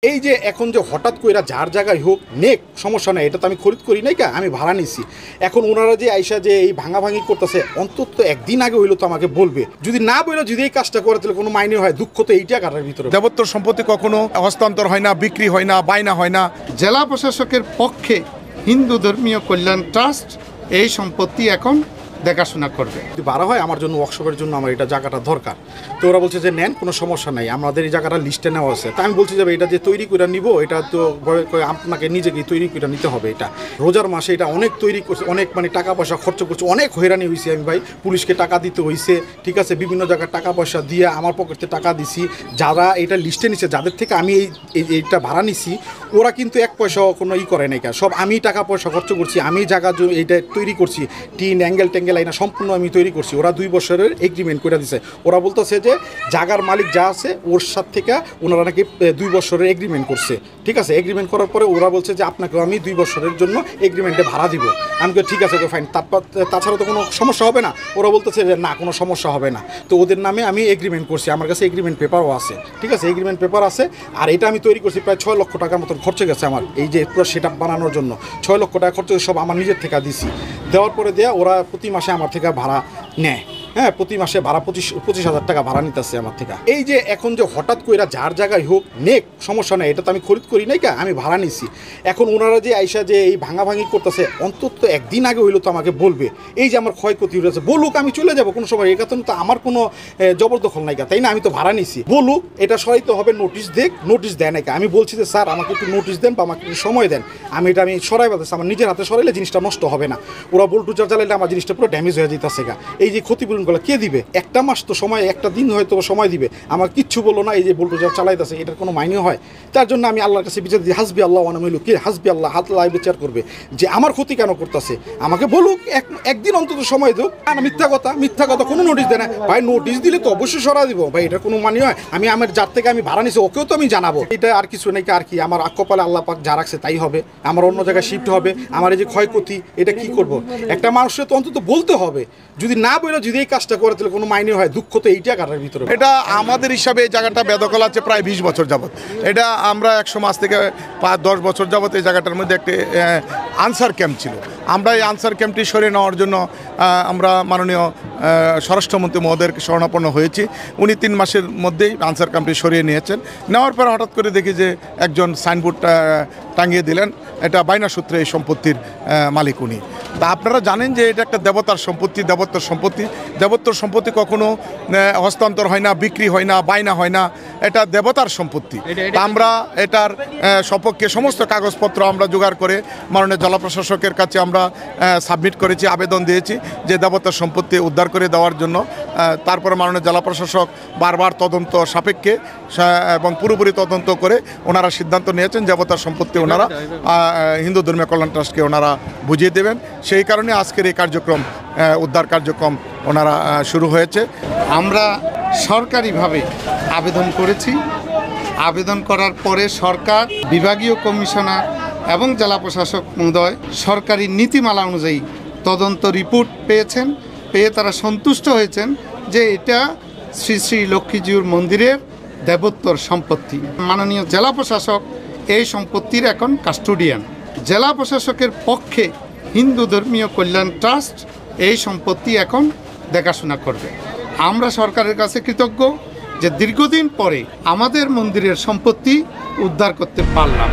এই যে এখন যে হঠাৎ কইরা যার জায়গায় হোক নেক সমস্যা নাই, এটা তো আমি খরিদ করি নাই, কা আমি ভাড়া নিছি। এখন ওনারা যে আইসা যে এই ভাঙাভাঙি করতেছে, অন্তত একদিন আগে হইলো তো আমাকে বলবে। যদি না বলে যদি এই কাজটা করে তাহলে কোনো মাইনে হয়, দুঃখ তো এইটা কাটার ভিতরে। দেবত্ব সম্পত্তি কখনো হস্তান্তর হয় না, বিক্রি হয় না, বায়না হয় না। জেলা প্রশাসকের পক্ষে হিন্দু ধর্মীয় কল্যাণ ট্রাস্ট এই সম্পত্তি এখন দেখাশোনা করবে। যদি ভাড়া হয় আমার জন্য, ওয়ার্কশপের জন্য আমার এটা জায়গাটা দরকার। তো ওরা বলছে যে নেন, কোনো সমস্যা নাই, আমাদের এই জায়গাটা লিস্টে নেওয়া আছে। তা আমি বলছি যে এটা যে তৈরি করে নিব, এটা তো আপনাকে নিজেকেই তৈরি করে নিতে হবে। এটা রোজার মাসে এটা অনেক তৈরি করছে, অনেক মানে টাকা পয়সা খরচ করছে, অনেক হয়রানি হয়েছি আমি ভাই। পুলিশকে টাকা দিতে হয়েছে, ঠিক আছে, বিভিন্ন জায়গায় টাকা পয়সা দিয়ে আমার পকেটে টাকা দিছি। যারা এটা লিস্টে নিচ্ছে, যাদের থেকে আমি এইটা ভাড়া নিছি, ওরা কিন্তু এক পয়সাও কোনো করে নাই, সব আমি টাকা পয়সা খরচ করছি, আমি জায়গা এইটা তৈরি করছি, টিন অ্যাঙ্গেল ট্যাঙ্গেল আইনা সম্পূর্ণ আমি তৈরি করছি। ওরা 2 বছরের এগ্রিমেন্ট করে দিছে। ওরা বলতেছে যে জায়গার মালিক যা আছে ওর সাথে থেকে ওনারা নাকি 2 বছরের এগ্রিমেন্ট করছে, ঠিক আছে। এগ্রিমেন্ট করার পরে ওরা বলছে যে আপনাকেও আমি 2 বছরের জন্য এগ্রিমেন্টে ভাড়া দিব। আমি ঠিক আছে, ফাইন। তারপর তাছাড়া তো কোনো সমস্যা হবে না। ওরা বলতেছে যে না, কোনো সমস্যা হবে না। তো ওদের নামে আমি এগ্রিমেন্ট করছি, আমার কাছে এগ্রিমেন্ট পেপারও আছে, ঠিক আছে, এগ্রিমেন্ট পেপার আছে। আর এটা আমি তৈরি করছি, প্রায় 6 লক্ষ টাকার মতন খরচ গেছে আমার এই যে পুরো সেট আপ বানানোর জন্য। 6 লক্ষ টাকা খরচ সব আমার নিজের থেকে দিছি। দেওয়ার পরে ওরা প্রতি মাসে আমার থেকে ভাড়া নেয়। হ্যাঁ, প্রতি মাসে ভাড়া 25,000 টাকা ভাড়া নিতেছে আমার থেকে। এই যে এখন যে হঠাৎ কইরা যার জায়গায় হোক নেক সমস্যা নাই, এটা তো আমি খরিদ করি নাই, কা আমি ভাড়া নিছি। এখন ওনারা যে আইসা যে এই ভাঙাভাঙি করতেছে, অন্তত একদিন আগে হইলো তো আমাকে বলবে। এই যে আমার ক্ষয়ক্ষতি হয়েছে, বলুক, আমি চলে যাবো কোনো সময়। এটা তো আমার কোনো জবরদখল নাই, তাই না? আমি তো ভাড়া নিছি, বলুক। এটা সরাইতে হবে, নোটিশ দেখ, নোটিশ দেয় নাই। আমি বলছি যে স্যার আমাকে একটু নোটিশ দেন বা আমাকে একটু সময় দেন, আমি সরাই বলতেছি। আমার নিজের হাতে সরাইলে জিনিসটা নষ্ট হবে না। ওরা বল্টুজার জ্বালাইলে আমার জিনিসটা পুরো ড্যামেজ হয়ে যেতেছে গা। এই যে ক্ষতিপূরণ কে দিবে? একটা মাস তো সময়, একটা দিন হয়তো সময় দিবে। আমার কিচ্ছু বলো না, এই যে বুলডোজার চালাইতেছে, এটার কোনো মাইনে হয়? তার জন্য আমি আল্লাহর কাছে বিচার দিই, হাসবি আল্লাহ ওয়া নি'মাল ওয়াকিল। কে হাসবি আল্লাহ, আল্লাহ বিচার করবে যে আমার ক্ষতি কেন করতেছে। আমাকে বলুক, একদিন অন্তত সময় দেব। না, মিথ্যা কথা কোনো নোটিশ দেয় না ভাই। নোটিশ দিলে তো অবশ্যই সরা দিব ভাই, এটা কোনো মানে হয়? আমি আমার যার থেকে আমি ভাড়া নিছি ওকেও তো আমি জানাবো। এটা আর কিছু নেই, আর কি আমার কপালে আল্লাহ পাক যা রাখছে তাই হবে। আমার অন্য জায়গায় শিফট হবে। আমার এই যে ক্ষয়ক্ষতি, এটা কি করব? একটা মানুষের তো অন্তত বলতে হবে। যদি না বলে যদি এই কাজটা করে তাহলে কোনো মাইনে হয়, দুঃখ তো এইটা কাটার ভিতরে। এটা আমাদের হিসাবে এই জায়গাটা বেদখল আছে প্রায় 20 বছর যাবত। এটা আমরা 100 মাস থেকে 5-10 বছর যাবত এই জায়গাটার মধ্যে একটি আনসার ক্যাম্প ছিল। আমরা এই আনসার ক্যাম্পটি সরিয়ে নেওয়ার জন্য আমরা মাননীয় স্বরাষ্ট্রমন্ত্রী মহোদয়ের শরণাপন্ন হয়েছি। উনি 3 মাসের মধ্যেই আনসার ক্যাম্পটি সরিয়ে নিয়েছেন। নেওয়ার পর হঠাৎ করে দেখি যে একজন সাইনবোর্ড টাঙিয়ে দিলেন, এটা বায়না সূত্রে এই সম্পত্তির মালিক উনি। তা আপনারা জানেন যে এটা একটা দেবতার সম্পত্তি, দেবত্বর সম্পত্তি কখনো হস্তান্তর হয় না, বিক্রি হয় না, বায়না হয় না। এটা দেবতার সম্পত্তি। আমরা এটার সপক্ষে সমস্ত কাগজপত্র আমরা জোগাড় করে মাননীয় জেলা প্রশাসকের কাছে আমরা সাবমিট করেছি, আবেদন দিয়েছি যে দেবতার সম্পত্তি উদ্ধার করে দেওয়ার জন্য। তারপরে মাননীয় জেলা প্রশাসক বারবার তদন্ত সাপেক্ষে এবং পুরোপুরি তদন্ত করে ওনারা সিদ্ধান্ত নিয়েছেন দেবতার সম্পত্তি ওনারা হিন্দু ধর্মীয় কল্যাণ ট্রাস্টকে ওনারা বুঝিয়ে দেবেন। সেই কারণে আজকের এই কার্যক্রম, উদ্ধার কার্যক্রম ওনারা শুরু হয়েছে। আমরা সরকারিভাবে আবেদন করেছি। আবেদন করার পরে সরকার, বিভাগীয় কমিশনার এবং জেলা প্রশাসক মহোদয় সরকারি নীতিমালা অনুযায়ী তদন্ত রিপোর্ট পেয়েছেন। পেয়ে তারা সন্তুষ্ট হয়েছেন যে এটা শ্রী শ্রী লক্ষ্মীজিউর মন্দিরের দেবত্বর সম্পত্তি। মাননীয় জেলা প্রশাসক এই সম্পত্তির এখন কাস্টোডিয়ান। জেলা প্রশাসকের পক্ষে হিন্দু ধর্মীয় কল্যাণ ট্রাস্ট এই সম্পত্তি এখন দেখাশোনা করবে। আমরা সরকারের কাছে কৃতজ্ঞ যে দীর্ঘদিন পরে আমাদের মন্দিরের সম্পত্তি উদ্ধার করতে পারলাম।